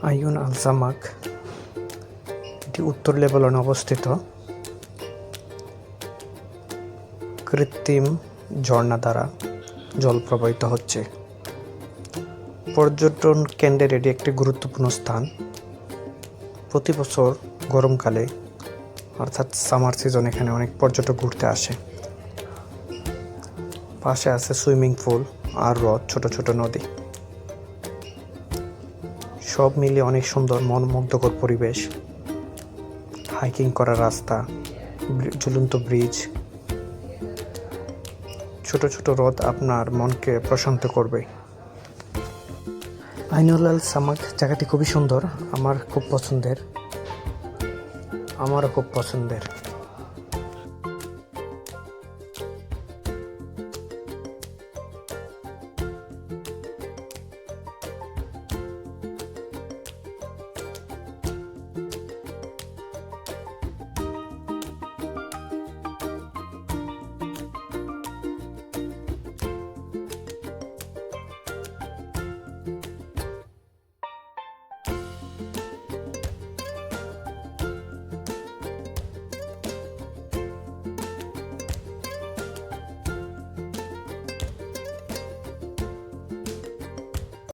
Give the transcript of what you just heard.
আইন আল জামাক এটি উত্তর লেবাননে অবস্থিত কৃত্রিম ঝর্ণা দ্বারা জল প্রবাহিত হচ্ছে। পর্যটন কেন্দ্রের এটি একটি গুরুত্বপূর্ণ স্থান। প্রতি বছর গরমকালে অর্থাৎ সামার সিজন এখানে অনেক পর্যটক ঘুরতে আসে। পাশে আছে সুইমিং পুল আর হ্রদ, ছোট ছোট নদী। সব মিলিয়ে অনেক সুন্দর মনোমুগ্ধকর পরিবেশ। হাইকিং করার রাস্তা, ঝুলন্ত ব্রিজ, ছোট ছোট হ্রদ আপনার মনকে প্রশান্ত করবে। আইন আল জামাক জায়গাটি খুবই সুন্দর, আমারও খুব পছন্দের।